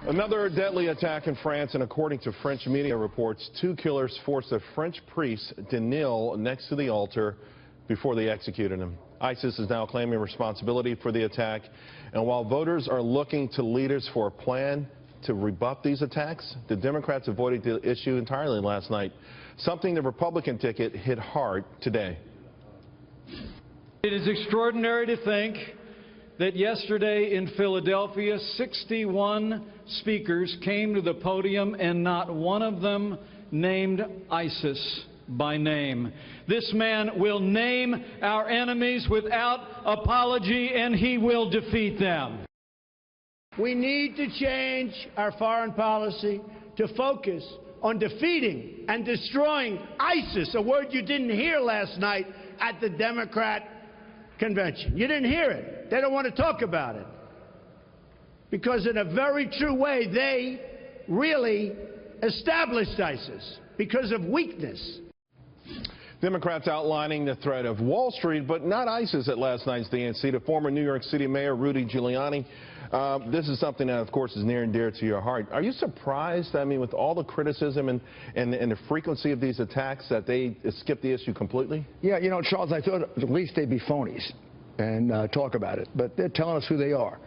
Another deadly attack in France, and according to French media reports, 2 killers forced a French priest to kneel next to the altar before they executed him. ISIS is now claiming responsibility for the attack, and while voters are looking to leaders for a plan to rebuff these attacks, the Democrats avoided the issue entirely last night, something the Republican ticket hit hard today. It is extraordinary to think that yesterday in Philadelphia, 61 speakers came to the podium and not one of them named ISIS by name. This man will name our enemies without apology, and he will defeat them. We need to change our foreign policy to focus on defeating and destroying ISIS, a word you didn't hear last night at the Democrat convention. You didn't hear it. They don't want to talk about it. Because in a very true way, they really established ISIS because of weakness. Democrats outlining the threat of Wall Street, but not ISIS at last night's DNC. To former New York City Mayor Rudy Giuliani, this is something that, of course, is near and dear to your heart. Are you surprised, I mean, with all the criticism and the frequency of these attacks, that they skipped the issue completely? Yeah, you know, Charles, I thought at least they'd be phonies and talk about it, but they're telling us who they are.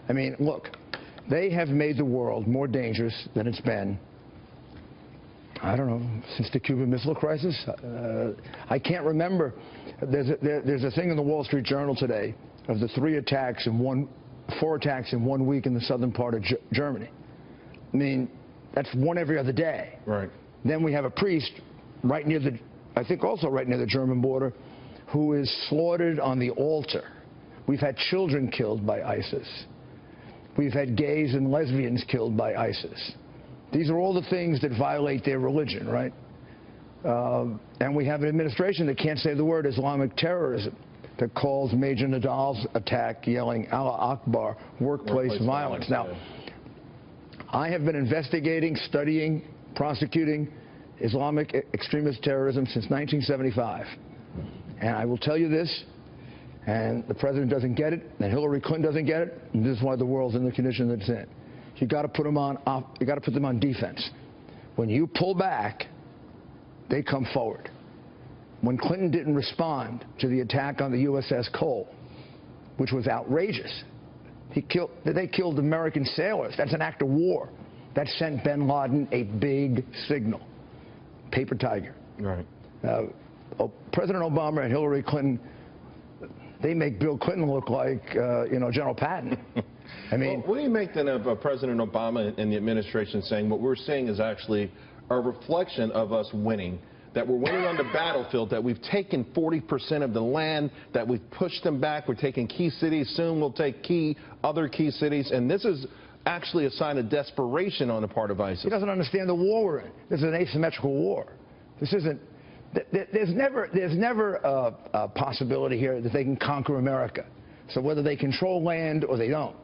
I mean, look, they have made the world more dangerous than it's been, I don't know, since the Cuban Missile Crisis. I can't remember. There's a thing in the Wall Street Journal today of the 4 attacks in 1 week in the southern part of Germany. I mean, that's one every other day. Right. Then we have a priest right near the, I think also right near the German border, who is slaughtered on the altar. We've had children killed by ISIS. We've had gays and lesbians killed by ISIS. These are all the things that violate their religion, right? And we have an administration that can't say the word Islamic terrorism, that calls Major Nadal's attack, yelling Allah Akbar, workplace violence. Now, I have been investigating, studying, prosecuting Islamic extremist terrorism since 1975. And I will tell you this, and the president doesn't get it, and Hillary Clinton doesn't get it, and this is why the world's in the condition that it's in. You got to put them on defense. When you pull back, they come forward. When Clinton didn't respond to the attack on the USS Cole, which was outrageous, they killed American sailors. That's an act of war. That sent bin Laden a big signal. Paper tiger. Right. President Obama and Hillary Clinton, they make Bill Clinton look like, you know, General Patton. I mean, well, what do you make then of President Obama and the administration saying what we're seeing is actually a reflection of us winning? That we're winning on the battlefield, that we've taken 40% of the land, that we've pushed them back, we're taking key cities, soon we'll take other key cities, and this is actually a sign of desperation on the part of ISIS. He doesn't understand the war we're in. This is an asymmetrical war. This isn't, there's never a possibility here that they can conquer America. So whether they control land or they don't,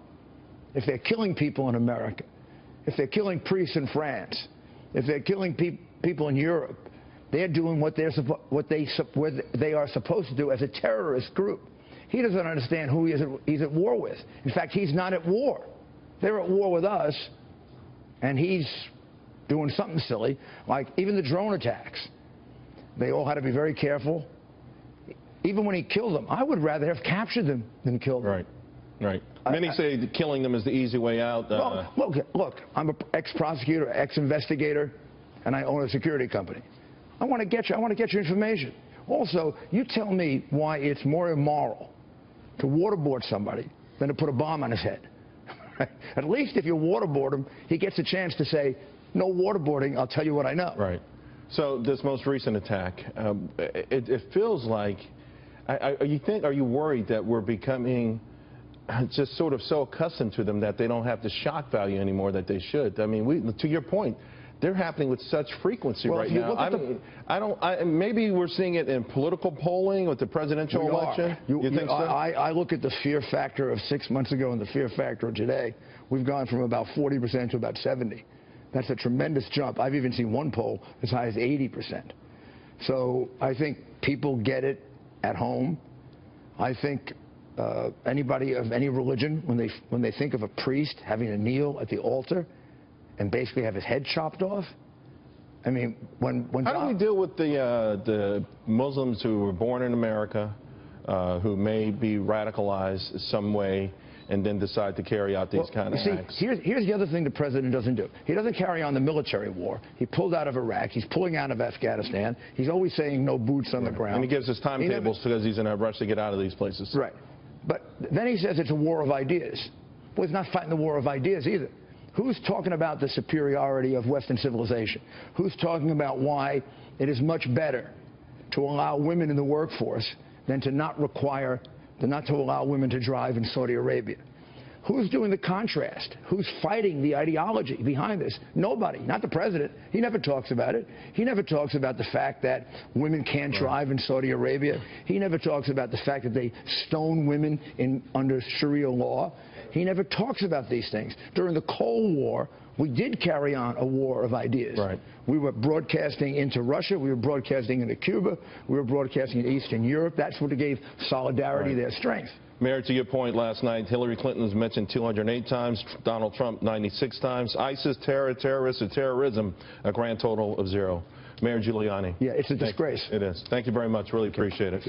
if they're killing people in America, if they're killing priests in France, if they're killing people in Europe, they're doing what they are supposed to do as a terrorist group. He doesn't understand who he's at war with. In fact, he's not at war. They're at war with us, and he's doing something silly, like even the drone attacks. They all had to be very careful. Even when he killed them, I would rather have captured them than killed them. Right, right. Many say that killing them is the easy way out. Well, look, I'm an ex-prosecutor, ex-investigator, and I own a security company. I want to get your information. Also, you tell me why it's more immoral to waterboard somebody than to put a bomb on his head. At least if you waterboard him, he gets a chance to say, no waterboarding, I'll tell you what I know. Right. So this most recent attack, it feels like, are you worried that we're becoming just sort of so accustomed to them that they don't have the shock value anymore that they should? I mean, to your point, they're happening with such frequency right now. Maybe we're seeing it in political polling with the presidential election. You think so? I look at the fear factor of 6 months ago and the fear factor of today. We've gone from about 40% to about 70%. That's a tremendous jump. I've even seen one poll as high as 80%. So I think people get it at home. I think anybody of any religion, when they think of a priest having to kneel at the altar and basically have his head chopped off. I mean, when how do we deal with the Muslims who were born in America, who may be radicalized some way, and then decide to carry out these kind of acts? Here's the other thing the president doesn't do. He doesn't carry on the military war. He pulled out of Iraq. He's pulling out of Afghanistan. He's always saying no boots on the ground. And he gives us timetables because he's in a rush to get out of these places. Right. But then he says it's a war of ideas. Well, he's not fighting the war of ideas either. Who's talking about the superiority of Western civilization? Who's talking about why it is much better to allow women in the workforce than to not to allow women to drive in Saudi Arabia? Who's doing the contrast? Who's fighting the ideology behind this? Nobody, not the president. He never talks about it. He never talks about the fact that women can't drive in Saudi Arabia. He never talks about the fact that they stone women under Sharia law. He never talks about these things. During the Cold War, we did carry on a war of ideas. Right. We were broadcasting into Russia. We were broadcasting into Cuba. We were broadcasting into Eastern Europe. That's what gave solidarity their strength. Mayor, to your point last night, Hillary Clinton was mentioned 208 times, Donald Trump 96 times. ISIS, terrorists, or terrorism, a grand total of 0. Mayor Giuliani. Yeah, it's a disgrace. It is. Thank you very much. Really appreciate it.